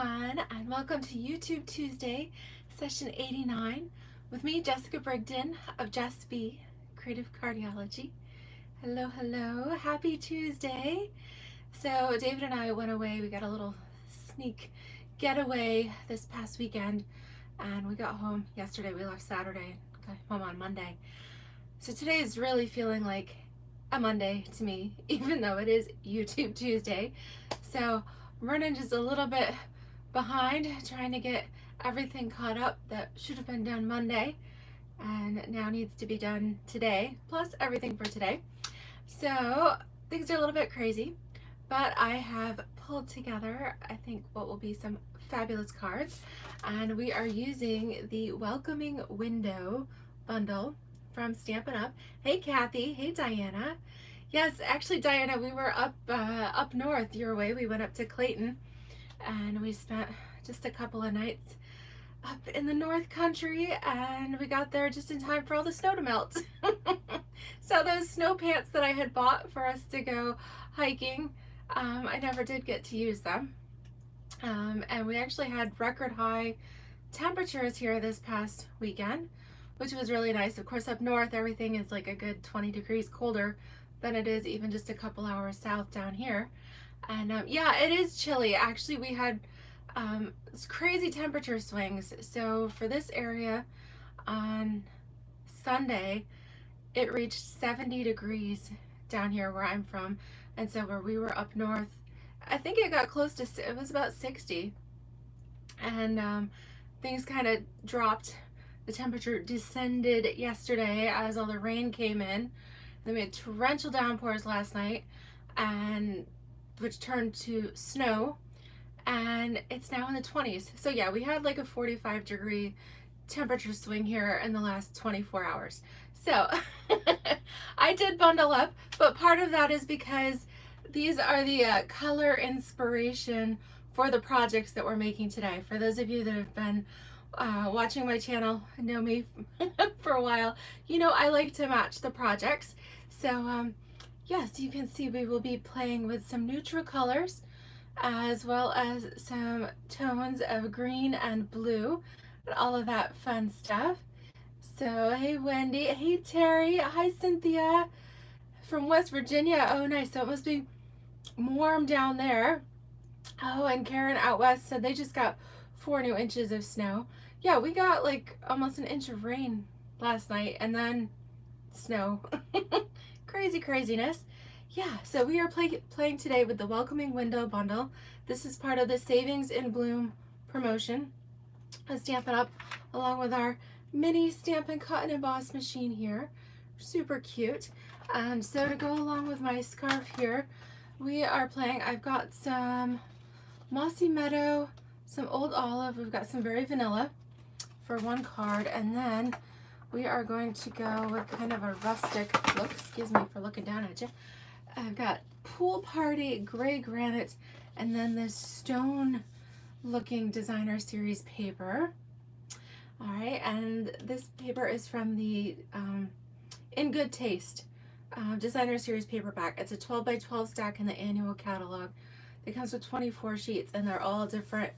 everyone, and welcome to YouTube Tuesday, session 89, with me, Jessica Brigden of Jess B, Creative Cardiology. Hello, hello, happy Tuesday. So David and I went away, we got a little sneak getaway this past weekend, and we got home yesterday. We left Saturday, got home on Monday. So today is really feeling like a Monday to me, even though it is YouTube Tuesday. So I'm running just a little bit behind, trying to get everything caught up that should have been done Monday and now needs to be done today, plus everything for today. So things are a little bit crazy, but I have pulled together, I think, what will be some fabulous cards, and we are using the Welcoming Window bundle from Stampin' Up. Hey Kathy, hey Diana. Yes, actually Diana, we were up north your way. We went up to Clayton and we spent just a couple of nights up in the North Country, and we got there just in time for all the snow to melt. So those snow pants that I had bought for us to go hiking, I never did get to use them. And we actually had record high temperatures here this past weekend, which was really nice. Of course, up north, everything is like a good 20 degrees colder than it is even just a couple hours south down here. And yeah, it is chilly. Actually, we had crazy temperature swings. So for this area on Sunday, it reached 70 degrees down here where I'm from. And so where we were up north, I think it got close to, it was about 60. And things kind of dropped. The temperature descended yesterday as all the rain came in. Then we had torrential downpours last night, and which turned to snow, and it's now in the 20s. So yeah, we had like a 45-degree temperature swing here in the last 24 hours. So I did bundle up, but part of that is because these are the color inspiration for the projects that we're making today. For those of you that have been watching my channel, know me for a while, you know I like to match the projects. So yes, you can see we will be playing with some neutral colors as well as some tones of green and blue and all of that fun stuff. So hey Wendy, hey Terry, hi Cynthia from West Virginia. Oh nice, so it must be warm down there. Oh, and Karen out west said they just got 4 new inches of snow. Yeah, we got like almost an inch of rain last night and then snow. Crazy craziness. Yeah, so we are playing today with the Welcoming Window bundle. This is part of the Savings in Bloom promotion. A Stampin' Up along with our mini Stampin' Cut and Emboss machine here. Super cute. And so to go along with my scarf here, we are playing, I've got some Mossy Meadow, some Old Olive, we've got some Very Vanilla for one card, and then we are going to go with kind of a rustic look. Excuse me for looking down at you. I've got Pool Party, Gray Granite, and then this stone looking designer series paper. All right, and this paper is from the In Good Taste designer series paperback. It's a 12 by 12 stack in the annual catalog. It comes with 24 sheets, and they're all different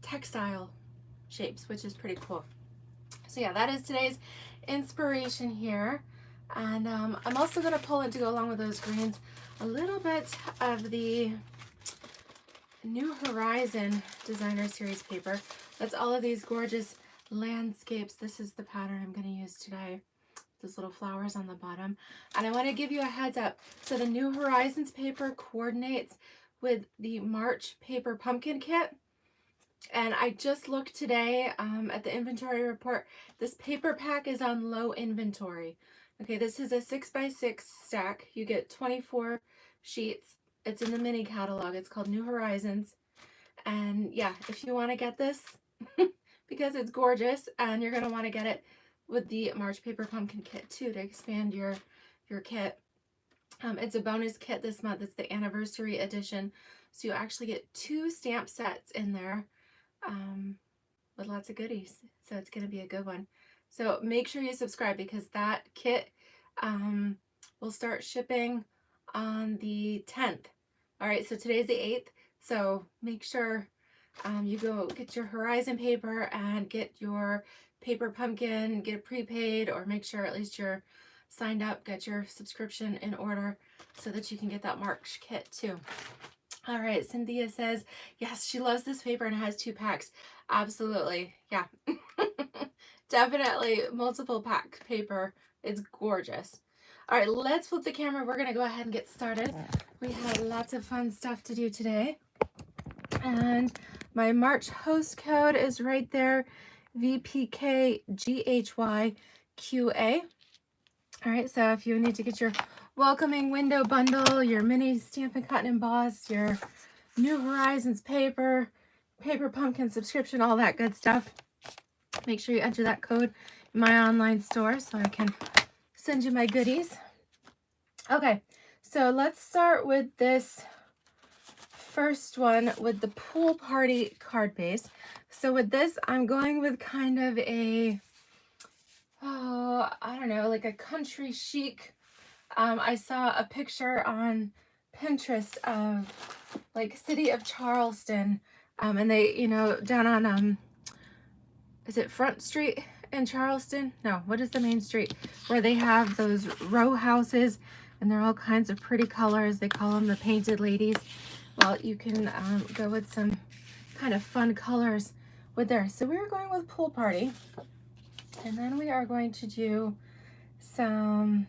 textile shapes, which is pretty cool. So yeah, that is today's inspiration here. And I'm also going to pull in, to go along with those greens, a little bit of the New Horizon designer series paper. That's all of these gorgeous landscapes. This is the pattern I'm going to use today. Those little flowers on the bottom. And I want to give you a heads up. So the New Horizons paper coordinates with the March paper pumpkin kit. And I just looked today at the inventory report. This paper pack is on low inventory. Okay, this is a 6 by 6 stack. You get 24 sheets. It's in the mini catalog. It's called New Horizons. And yeah, if you want to get this, because it's gorgeous, and you're going to want to get it with the March paper pumpkin kit too, to expand your kit. It's a bonus kit this month. It's the anniversary edition. So you actually get 2 stamp sets in there with lots of goodies. So it's going to be a good one. So make sure you subscribe, because that kit will start shipping on the 10th. All right, so today's the 8th. So make sure You go get your horizon paper and get your paper pumpkin, get it prepaid, or make sure at least you're signed up, get your subscription in order so that you can get that March kit too. All right, Cynthia says, yes, she loves this paper and it has 2 packs. Absolutely, yeah. Definitely multiple pack paper. It's gorgeous. All right, let's flip the camera. We're gonna go ahead and get started. We have lots of fun stuff to do today. And my March host code is right there, VPKGHYQA. All right, so if you need to get your welcoming window bundle, your mini Stampin' Cotton Emboss, your New Horizons paper, paper pumpkin subscription, all that good stuff, make sure you enter that code in my online store so I can send you my goodies. Okay, so let's start with this first one with the pool party card base. So with this, I'm going with kind of a, oh, I don't know, like a country chic. I saw a picture on Pinterest of like City of Charleston, and they, you know, down on, is it Front Street in Charleston? No, what is the main street? Where they have those row houses and they're all kinds of pretty colors. They call them the painted ladies. Well, you can go with some kind of fun colors with there. So we're going with pool party. And then we are going to do some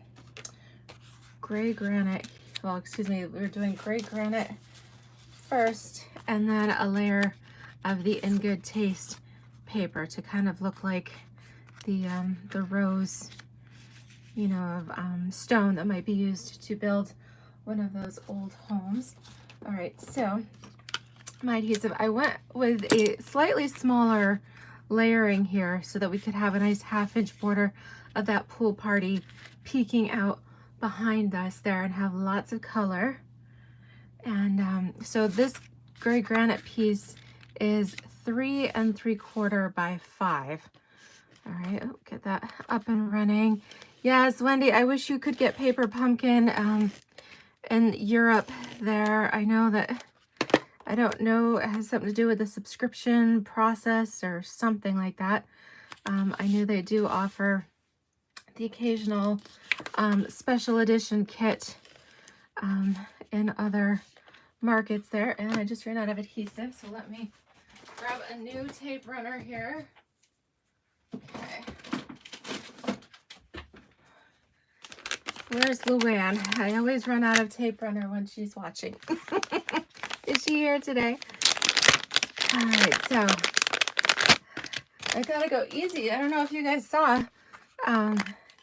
gray granite. Well, excuse me, we're doing gray granite first, and then a layer of the In Good Taste paper to kind of look like the rose, you know, of stone that might be used to build one of those old homes. All right, so my adhesive, I went with a slightly smaller layering here so that we could have a nice 1/2-inch border of that pool party peeking out behind us there and have lots of color. And so this gray granite piece is 3 3/4 by 5. All right, get that up and running. Yes, Wendy, I wish you could get paper pumpkin in Europe there. I know that, I don't know, it has something to do with the subscription process or something like that. I knew they do offer the occasional special edition kit in other markets there. And I just ran out of adhesive, so let me grab a new tape runner here. Okay. Where's Luann? I always run out of tape runner when she's watching. Is she here today? All right, so I gotta go easy. I don't know if you guys saw,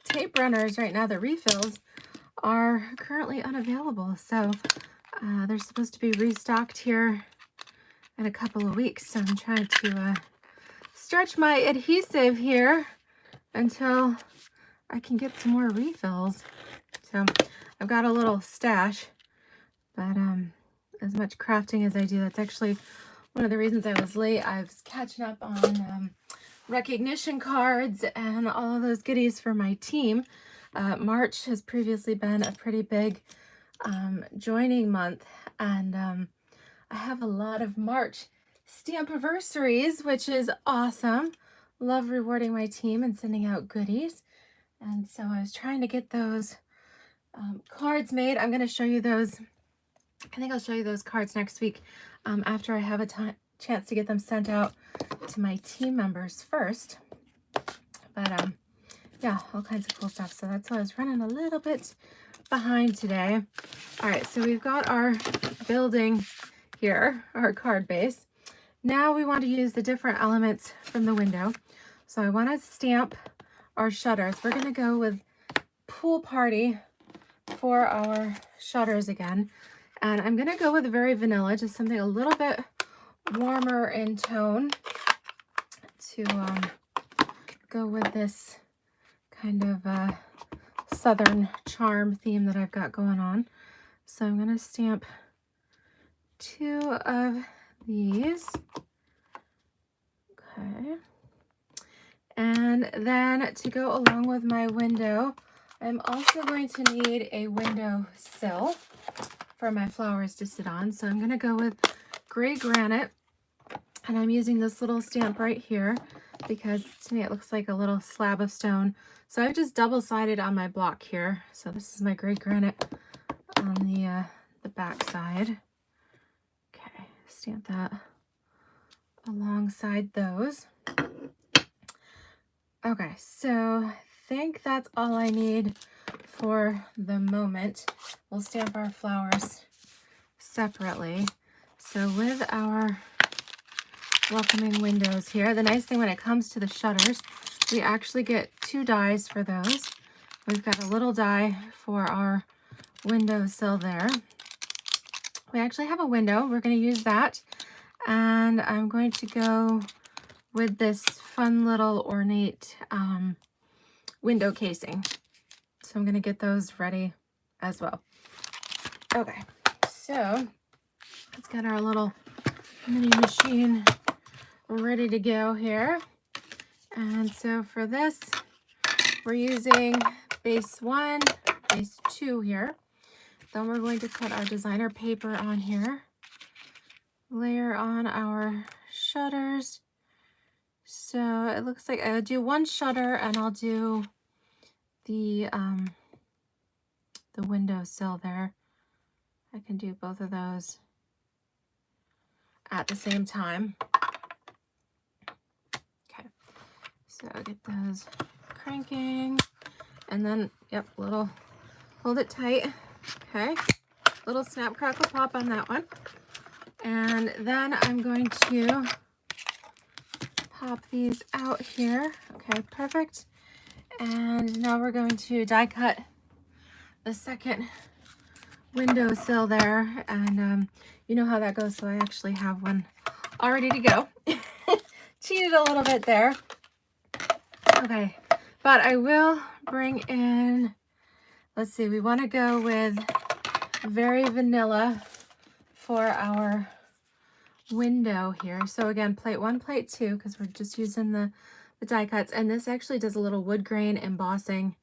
tape runners right now, the refills are currently unavailable. So they're supposed to be restocked here in a couple of weeks. So I'm trying to stretch my adhesive here until I can get some more refills. So I've got a little stash, but as much crafting as I do, that's actually one of the reasons I was late. I was catching up on recognition cards and all of those goodies for my team. March has previously been a pretty big joining month, and I have a lot of March stampiversaries, which is awesome. Love rewarding my team and sending out goodies. And so I was trying to get those cards made. I'm going to show you those. I think I'll show you those cards next week after I have a chance to get them sent out to my team members first. But yeah, all kinds of cool stuff. So that's why I was running a little bit behind today. All right, so we've got our building here, our card base. Now we want to use the different elements from the window. So I want to stamp our shutters. We're going to go with pool party for our shutters again. And I'm going to go with very vanilla, just something a little bit warmer in tone to go with this kind of Southern charm theme that I've got going on. So I'm going to stamp 2 of these. Okay. And then to go along with my window, I'm also going to need a window sill for my flowers to sit on. So I'm going to go with gray granite And I'm using this little stamp right here because to me it looks like a little slab of stone. So I've just double-sided on my block here. So this is my gray granite on the back side. Okay, stamp that alongside those. Okay, so I think that's all I need for the moment. We'll stamp our flowers separately. So with our welcoming windows here, the nice thing when it comes to the shutters, we actually get 2 dies for those. We've got a little die for our windowsill there. We actually have a window. We're going to use that. And I'm going to go with this fun little ornate window casing. So I'm going to get those ready as well. Okay, so let's get our little mini machine ready to go here. And so for this, we're using base 1, base 2 here. Then we're going to put our designer paper on here, layer on our shutters. So it looks like I'll do 1 shutter and I'll do the windowsill there. I can do both of those at the same time. Okay, so I'll get those cranking, and then, yep, little, hold it tight. Okay, little snap, crackle, pop on that one. And then I'm going to pop these out here. Okay, perfect. And now we're going to die cut the second windowsill there, and you know how that goes, so I actually have one all ready to go. Cheated a little bit there. Okay, but I will bring in, let's see, we want to go with very vanilla for our window here. So again, plate 1, plate 2, because we're just using the die cuts, and this actually does a little wood grain embossing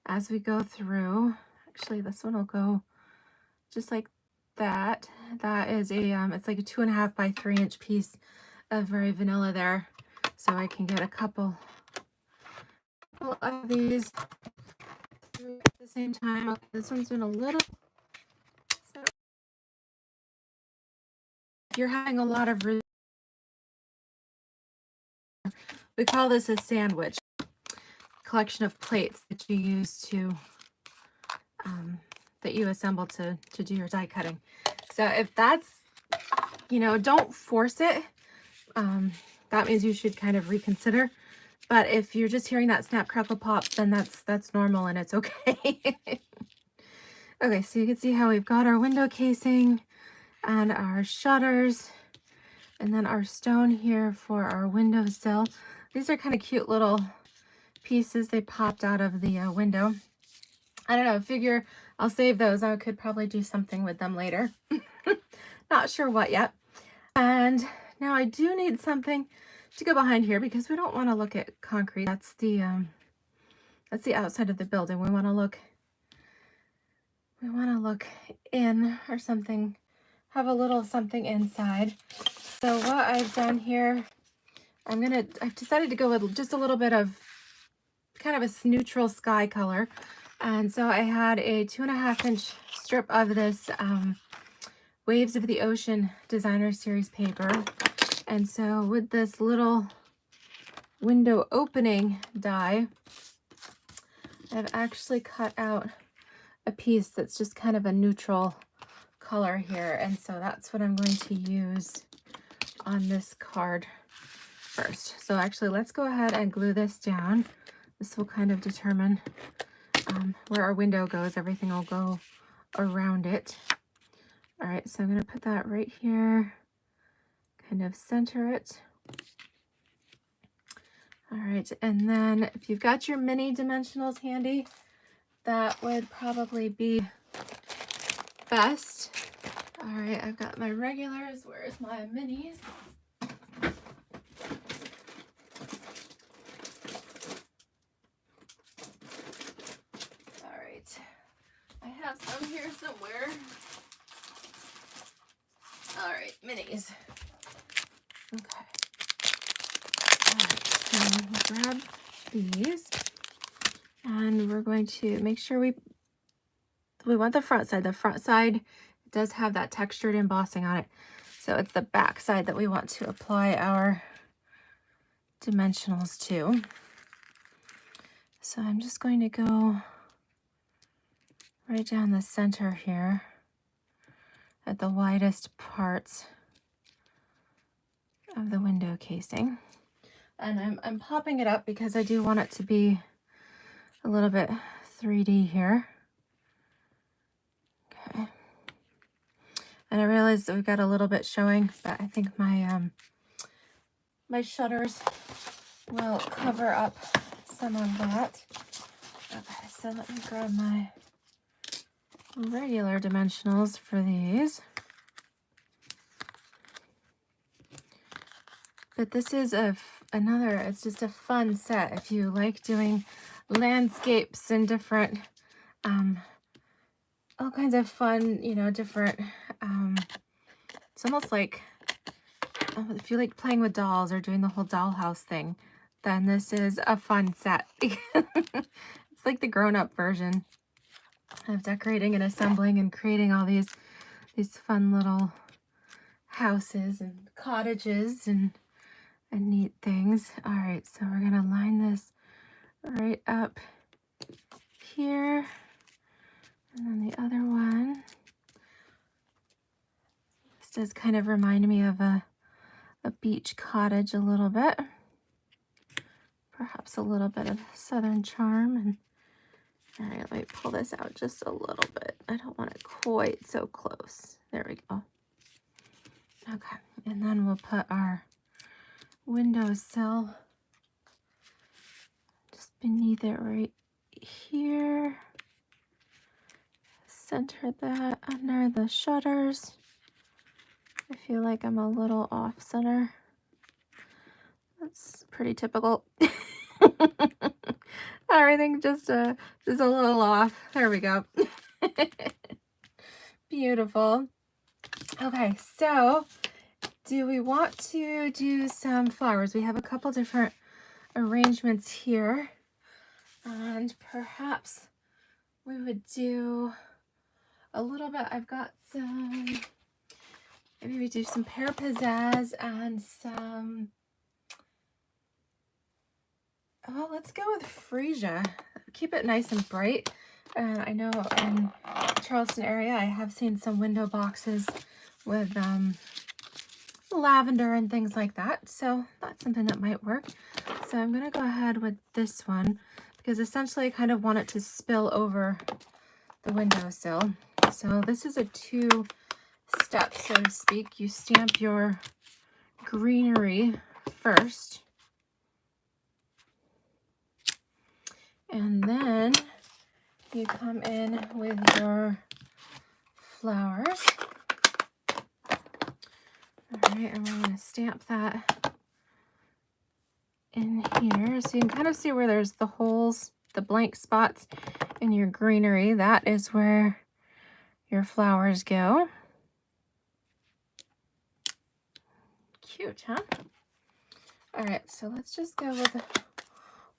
as we go through. Actually, this one will go just like that. That is a it's like a 2.5 by 3 inch piece of very vanilla there, so I can get a couple of these at the same time. Okay, this one's doing a little, so if you're having a lot of, we call this a sandwich, collection of plates that you use to that you assemble to do your die cutting. So if that's, you know, don't force it. That means you should kind of reconsider. But if you're just hearing that snap, crackle, pop, then that's normal and it's okay. Okay, so you can see how we've got our window casing and our shutters, and then our stone here for our windowsill. These are kind of cute little pieces. They popped out of the window. I don't know, figure I'll save those. I could probably do something with them later. Not sure what yet. And now I do need something to go behind here because we don't want to look at concrete. That's the outside of the building. We want to look in or something, have a little something inside. So what I've done here, I've decided to go with just a little bit of kind of a neutral sky color. And so I had a 2.5 inch strip of this Waves of the Ocean Designer Series paper. And so with this little window opening die, I've actually cut out a piece that's just kind of a neutral color here. And so that's what I'm going to use on this card first. So actually, let's go ahead and glue this down. This will kind of determine where our window goes. Everything will go around it. All right, so I'm going to put that right here, kind of center it. All right, and then if you've got your mini dimensionals handy, that would probably be best. All right, I've got my regulars. Where's my minis? All right, I have some here somewhere. All right, minis. Okay. So we'll grab these, and we're going to make sure we want the front side. The front side does have that textured embossing on it. So it's the back side that we want to apply our dimensionals to. So I'm just going to go right down the center here at the widest parts of the window casing. And I'm popping it up because I do want it to be a little bit 3D here. Okay. And I realized that we've got a little bit showing, but I think my my shutters will cover up some of that. Okay, so let me grab my regular dimensionals for these. But this is it's just a fun set if you like doing landscapes and different, all kinds of fun, different, it's almost like, if you like playing with dolls or doing the whole dollhouse thing, then this is a fun set. It's like the grown-up version of decorating and assembling and creating all these fun little houses and cottages and neat things. All right, so we're gonna line this right up here, and then the other one. This does kind of remind me of a beach cottage a little bit, perhaps a little bit of southern charm. And all right, let me pull this out just a little bit. I don't want it quite so close. There we go. Okay, and then we'll put our windowsill just beneath it right here. Center that under the shutters. I feel like I'm a little off center. That's pretty typical. Everything just a little off. There we go. Beautiful. Okay, so do we want to do some flowers? We have a couple different arrangements here, and perhaps we would do a little bit. I've got some, maybe we do some pear pizzazz and some, well, let's go with freesia. Keep it nice and bright. And I know in Charleston area, I have seen some window boxes with lavender and things like that. So that's something that might work. So I'm going to go ahead with this one because essentially I kind of want it to spill over the windowsill. So this is a two-step, so to speak. You stamp your greenery first, and then you come in with your flowers. All right, and we're going to stamp that in here. So you can kind of see where there's the holes, the blank spots in your greenery. That is where your flowers go. Cute, huh? All right, so let's just go with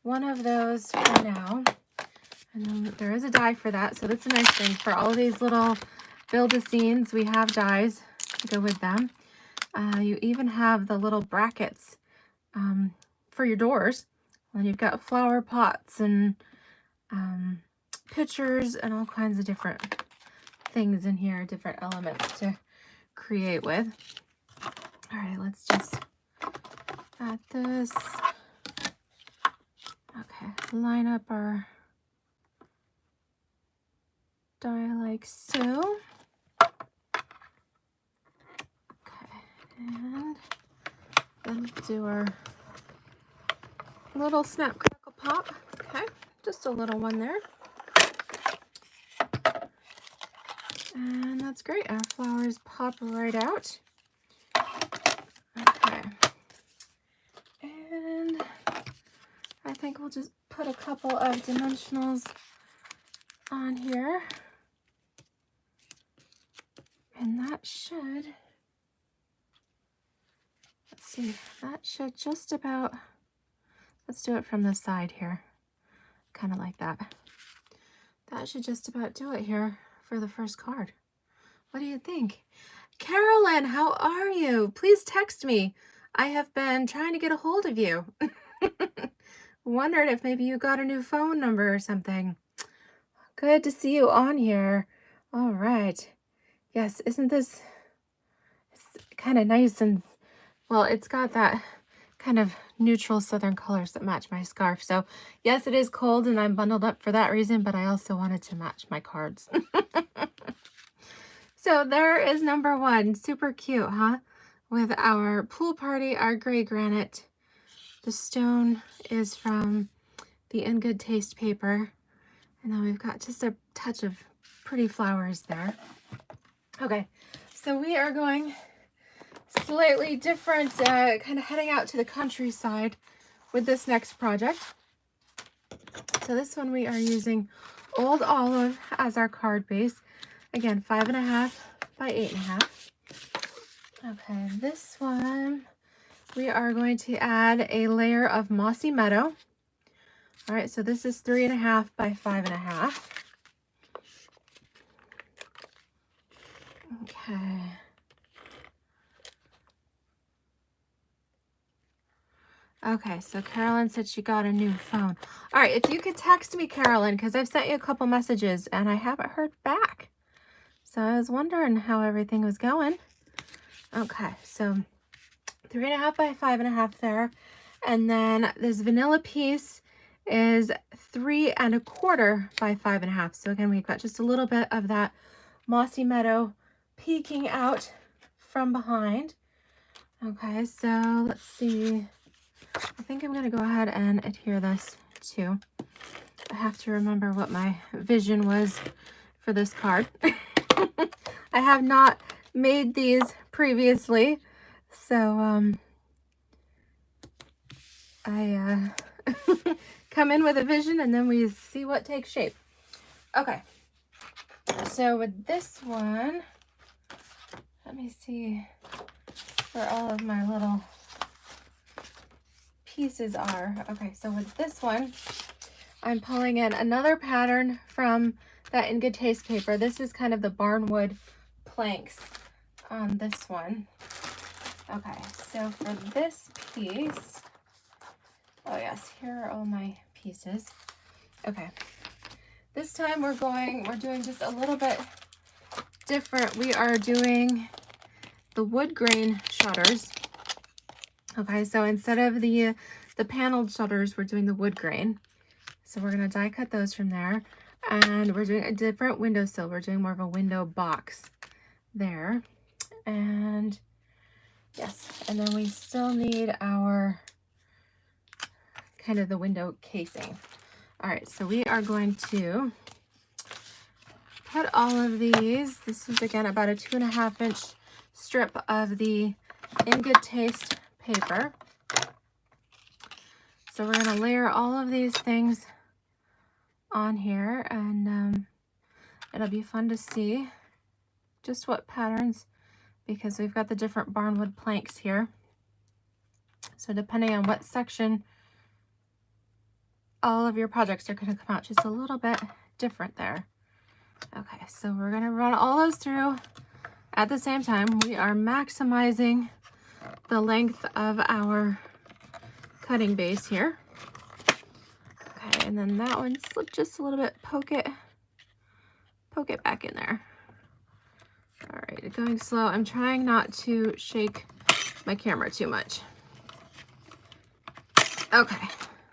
one of those for now. And then there is a die for that, so that's a nice thing. For all these little build-a-scenes, we have dies to go with them. You even have the little brackets for your doors. And you've got flower pots and pictures and all kinds of different things in here, different elements to create with. All right, let's just add this. Okay, line up our die like so. Okay, and then do our little snap crackle pop. Okay, just a little one there. And that's great. Our flowers pop right out. Okay. And I think we'll just put a couple of dimensionals on here. And that should, let's see, that should just about Let's do it from the side here, kind of like that. That should just about do it here for the first card. What do you think? Carolyn, how are you? Please text me. I have been trying to get a hold of you. Wondered if maybe you got a new phone number or something. Good to see you on here. All right. Yes, isn't this kind of nice? And well, it's got that kind of neutral southern colors that match my scarf. So yes, it is cold and I'm bundled up for that reason, but I also wanted to match my cards. So there is number one. Super cute, huh? With our pool party, our gray granite. The stone is from the In Good Taste paper. And then we've got just a touch of pretty flowers there. Okay, so we are going slightly different, kind of heading out to the countryside with this next project. So this one we are using Old Olive as our card base. Again, 5.5 by 8.5. Okay, this one we are going to add a layer of Mossy Meadow. All right, so this is 3.5 by 5.5. Okay. Okay, so Carolyn said she got a new phone. All right, if you could text me, Carolyn, because I've sent you a couple messages and I haven't heard back. So I was wondering how everything was going. Okay, so 3.5 by 5.5 there. And then this vanilla piece is 3.25 by 5.5. So again, we've got just a little bit of that Mossy Meadow peeking out from behind. Okay, so let's see. I think I'm going to go ahead and adhere this too. I have to remember what my vision was for this card. I have not made these previously, so I come in with a vision and then we see what takes shape. Okay, so with this one, let me see where all of my little pieces are. Okay, so with this one, I'm pulling in another pattern from that In Good Taste paper. This is kind of the barnwood planks on this one. Okay, so for this piece, oh yes, here are all my pieces. Okay, this time we're doing just a little bit different. We are doing the wood grain shutters. Okay, so instead of the paneled shutters, we're doing the wood grain. So we're going to die cut those from there. And we're doing a different windowsill. We're doing more of a window box there. And yes, and then we still need our kind of the window casing. All right, so we are going to put all of these. This is again about a 2.5 inch strip of the In Good Taste paper. So we're going to layer all of these things on here, and it'll be fun to see just what patterns, because we've got the different barnwood planks here. So depending on what section, all of your projects are going to come out just a little bit different there. Okay, so we're going to run all those through at the same time. We are maximizing the length of our cutting base here. Okay, and then that one, slip just a little bit, poke it back in there. All right, going slow. I'm trying not to shake my camera too much. Okay,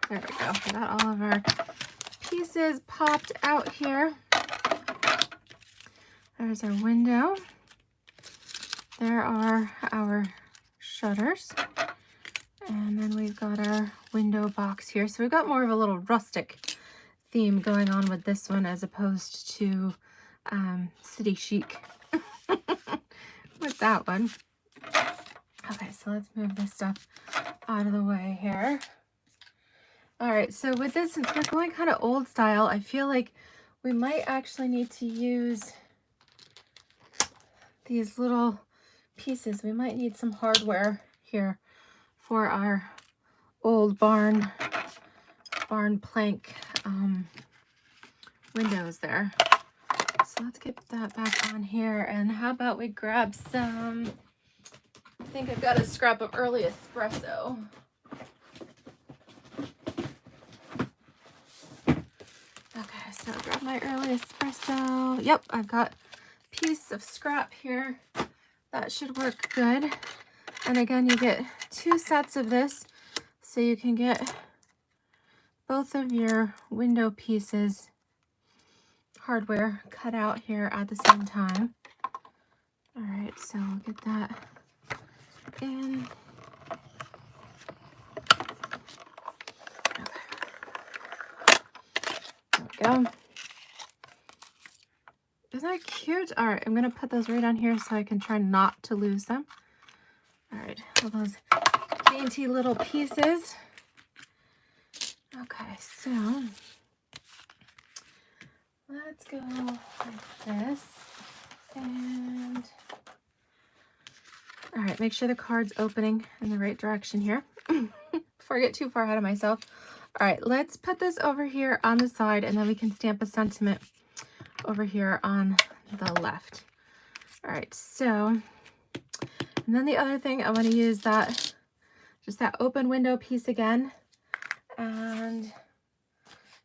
there we go. We got all of our pieces popped out here. There's our window. There are our shutters. And then we've got our window box here. So we've got more of a little rustic theme going on with this one as opposed to city chic with that one. Okay, so let's move this stuff out of the way here. All right, so with this, since we're going kind of old style, I feel like we might actually need to use these little pieces. We might need some hardware here for our old barn barn plank windows there. So let's get that back on here. And how about we grab some, I think I've got a scrap of early espresso. Okay, so grab my early espresso. Yep, I've got a piece of scrap here. That should work good. And again, you get 2 sets of this, so you can get both of your window pieces hardware cut out here at the same time. All right, so we'll get that in. Okay. There we go. Isn't that cute? All right, I'm gonna put those right on here so I can try not to lose them. All right, all those dainty little pieces. Okay, so let's go like this. And all right, make sure the card's opening in the right direction here before I get too far ahead of myself. All right, let's put this over here on the side, and then we can stamp a sentiment over here on the left. All right, so, and then the other thing, I want to use that, just that open window piece again, and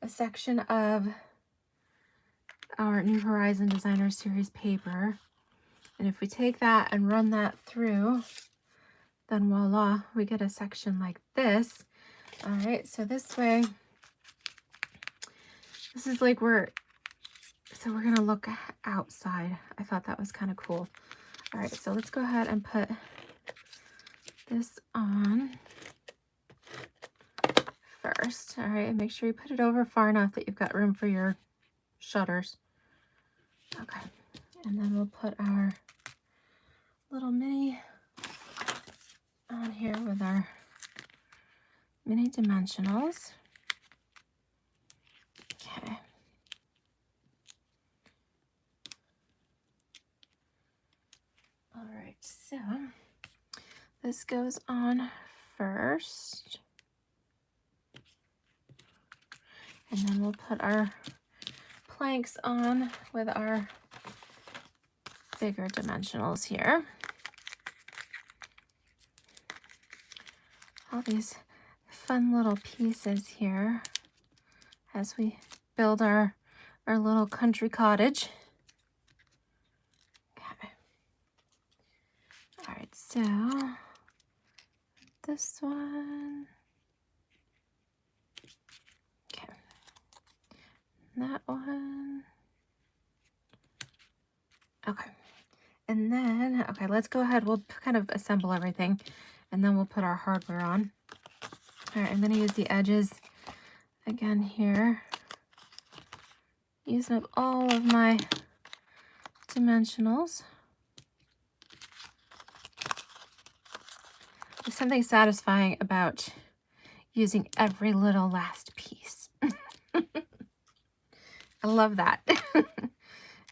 a section of our New Horizon Designer Series paper. And if we take that and run that through, then voila, we get a section like this. All right, so this way, this is like so we're gonna look outside. I thought that was kind of cool. All right, so let's go ahead and put this on first. All right, and make sure you put it over far enough that you've got room for your shutters. Okay, and then we'll put our little mini on here with our mini dimensionals. Okay. All right, so this goes on first. And then we'll put our planks on with our bigger dimensionals here. All these fun little pieces here as we build our little country cottage. Okay. All right, so this one. Okay. That one. Okay. And then, okay, let's go ahead. We'll kind of assemble everything, and then we'll put our hardware on. All right, I'm going to use the edges again here. Using up all of my dimensionals. There's something satisfying about using every little last piece. I love that.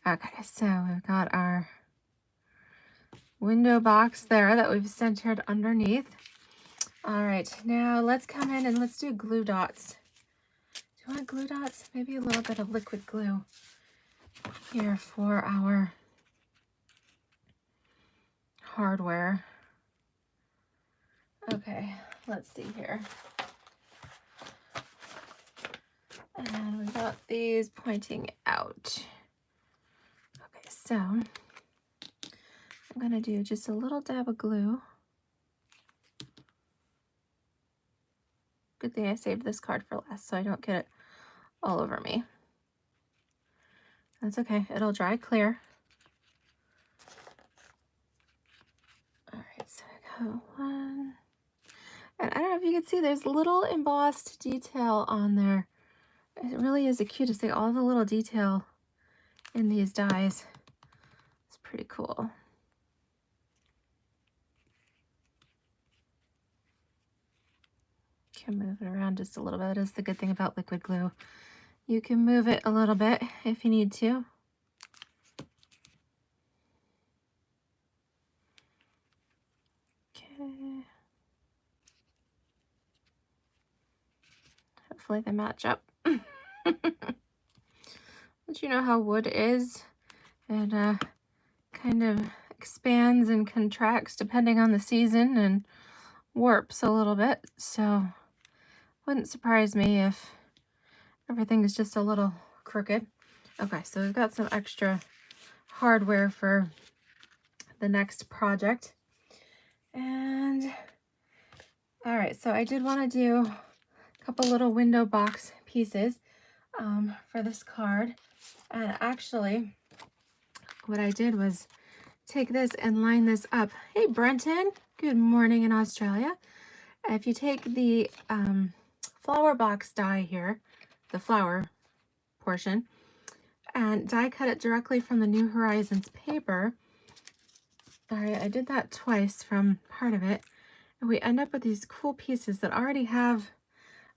Okay, so we've got our window box there that we've centered underneath. All right, now let's come in and let's do glue dots. Do you want glue dots? Maybe a little bit of liquid glue here for our hardware. Okay, let's see here. And we've got these pointing out. Okay, so I'm going to do just a little dab of glue. Good thing I saved this card for last so I don't get it all over me. That's okay, it'll dry clear. All right, so I got one. And I don't know if you can see, there's little embossed detail on there. It really is the cutest thing. All the little detail in these dies. It's pretty cool. Can move it around just a little bit. That is the good thing about liquid glue. You can move it a little bit if you need to. Okay. Hopefully they match up. But you know how wood is. It kind of expands and contracts depending on the season and warps a little bit. So wouldn't surprise me if everything is just a little crooked. Okay, so we've got some extra hardware for the next project. And all right, so I did want to do a couple little window box pieces for this card. And actually, what I did was take this and line this up. Hey, Brenton, good morning in Australia. If you take the flower box die here, the flower portion, and die cut it directly from the New Horizons paper. All right, I did that twice from part of it, and we end up with these cool pieces that already have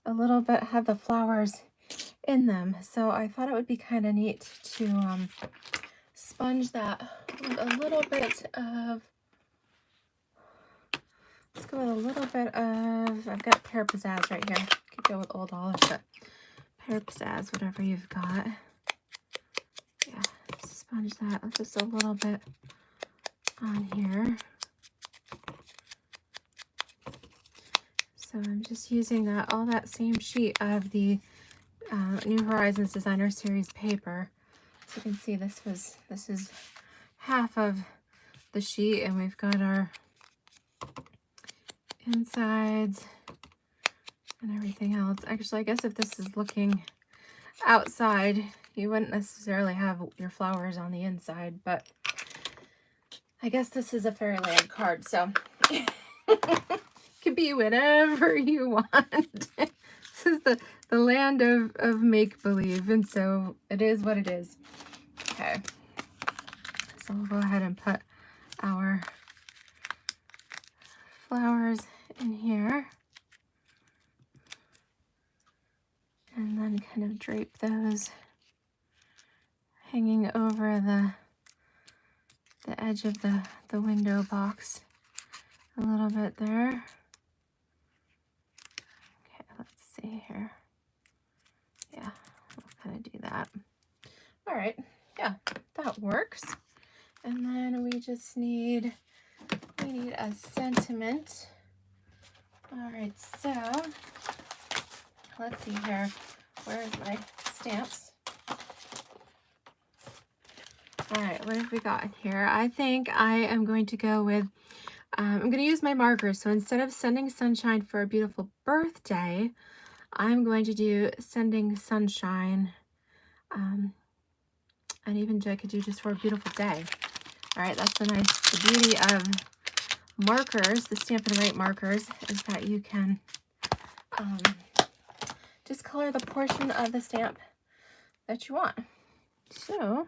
a little bit, have the flowers in them. So I thought it would be kind of neat to sponge that with a little bit of, let's go with a little bit of, I've got pear pizzazz right here. Could go with old olive, but pear pizzazz, whatever you've got. Yeah, sponge that with just a little bit on here. So I'm just using that, all that same sheet of the New Horizons Designer Series paper. So you can see this is half of the sheet, and we've got our insides and everything else. Actually, I guess if this is looking outside, you wouldn't necessarily have your flowers on the inside, but I guess this is a fairyland card, so could be whatever you want. This is the land of make-believe, and so it is what it is. Okay, so we'll go ahead and put our flowers in here, and then kind of drape those hanging over the edge of the window box a little bit there. Okay, let's see here. Yeah, we'll kind of do that. All right, yeah, that works. And then we just need, a sentiment. All right, so let's see here. Where's my stamps? All right, what have we got here? I think I am going to go with, I'm going to use my markers. So instead of sending sunshine for a beautiful birthday, I'm going to do sending sunshine. And even I could do just for a beautiful day. All right, that's the beauty of markers, the Stampin' Write markers, is that you can just color the portion of the stamp that you want. So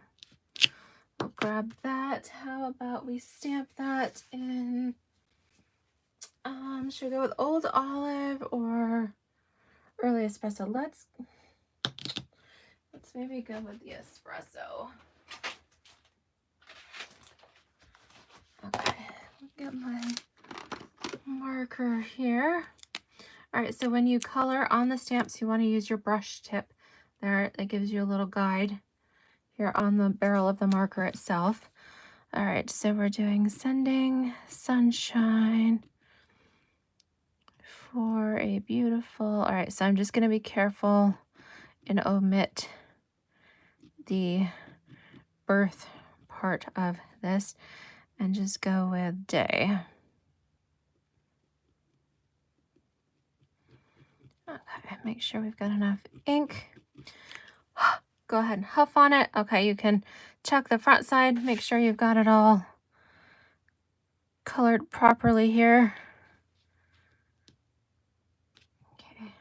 we'll grab that. How about we stamp that in, should we go with Old Olive or Early Espresso? Let's maybe go with the espresso. Okay, get my marker here. All right, so when you color on the stamps, you want to use your brush tip there. That gives you a little guide here on the barrel of the marker itself. All right, so we're doing sending sunshine for a beautiful, all right, so I'm just going to be careful and omit the birth part of this and just go with day. Okay, make sure we've got enough ink. Go ahead and huff on it. Okay, you can check the front side, make sure you've got it all colored properly here. Okay.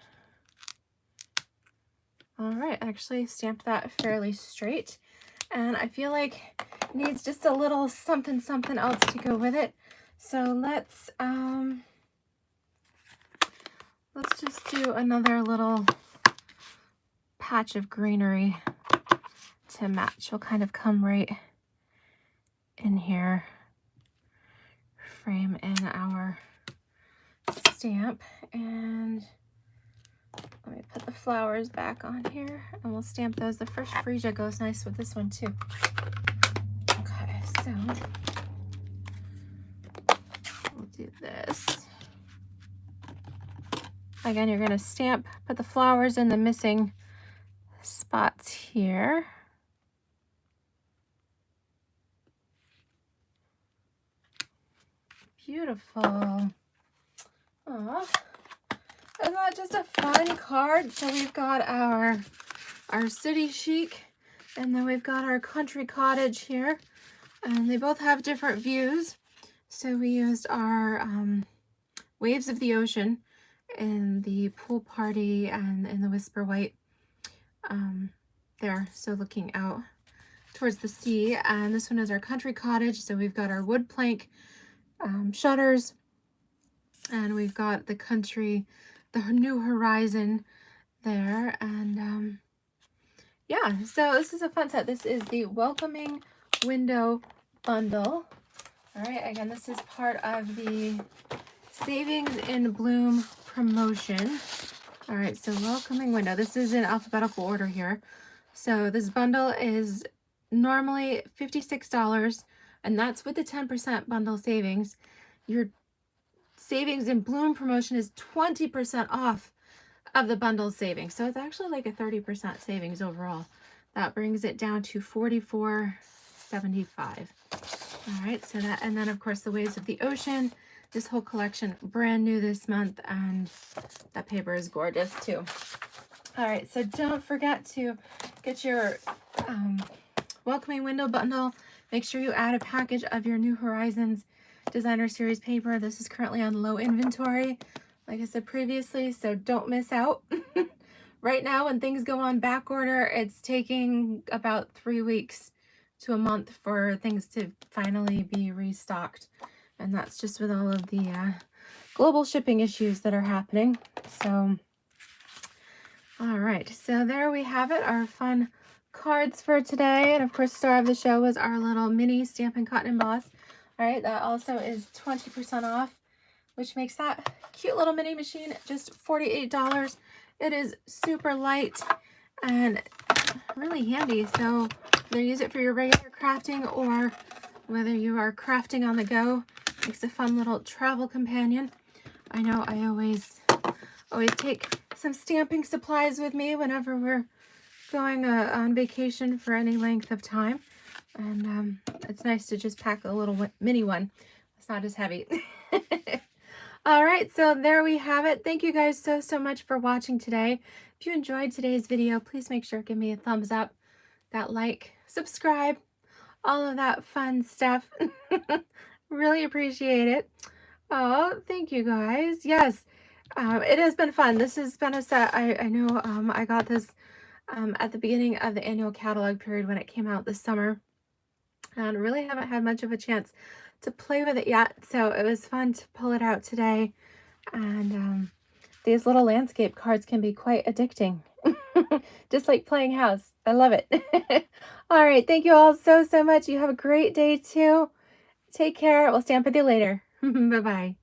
All right, actually stamped that fairly straight, and I feel like it needs just a little something else to go with it. So let's just do another little patch of greenery to match. Will kind of come right in here, frame in our stamp, and Let me put the flowers back on here and we'll stamp those. The first freesia goes nice with this one too. Okay, so we'll do this. Again, you're going to stamp, put the flowers in the missing spots here. Beautiful. Aw. Isn't that just a fun card? So we've got our city chic, and then we've got our country cottage here, and they both have different views. So we used our waves of the ocean in the pool party and in the whisper white there, so looking out towards the sea. And this one is our country cottage, so we've got our wood plank shutters, and we've got the country, the new horizon there. And yeah, so this is a fun set. This is the welcoming window bundle. All right, again, this is part of the Savings in Bloom promotion. All right, so welcoming window. This is in alphabetical order here. So this bundle is normally $56, and that's with the 10% bundle savings. Your Savings in Bloom promotion is 20% off of the bundle savings. So it's actually like a 30% savings overall. That brings it down to $44.75. All right, so that, and then of course the Waves of the Ocean. This whole collection brand new this month, and that paper is gorgeous too. All right, so don't forget to get your welcoming window bundle. Make sure you add a package of your New Horizons Designer Series paper. This is currently on low inventory, like I said previously, so don't miss out. Right now, when things go on back order, it's taking about 3 weeks to a month for things to finally be restocked. And that's just with all of the global shipping issues that are happening. So, all right, so there we have it, our fun cards for today. And of course, star of the show was our little mini Stampin' Cotton Emboss. All right, that also is 20% off, which makes that cute little mini machine just $48. It is super light and really handy. So whether you use it for your regular crafting or whether you are crafting on the go, makes a fun little travel companion. I know I always take some stamping supplies with me whenever we're going on vacation for any length of time. And it's nice to just pack a little mini one. It's not as heavy. All right, so there we have it. Thank you guys so much for watching today. If you enjoyed today's video, please make sure to give me a thumbs up, that like, subscribe, all of that fun stuff. Really appreciate it. Oh, thank you guys. Yes, it has been fun. This has been a set. I know I got this at the beginning of the annual catalog period when it came out this summer, and really haven't had much of a chance to play with it yet. So it was fun to pull it out today. And these little landscape cards can be quite addicting. Just like playing house. I love it. All right. Thank you all so much. You have a great day too. Take care. We'll stamp with you later. Bye-bye.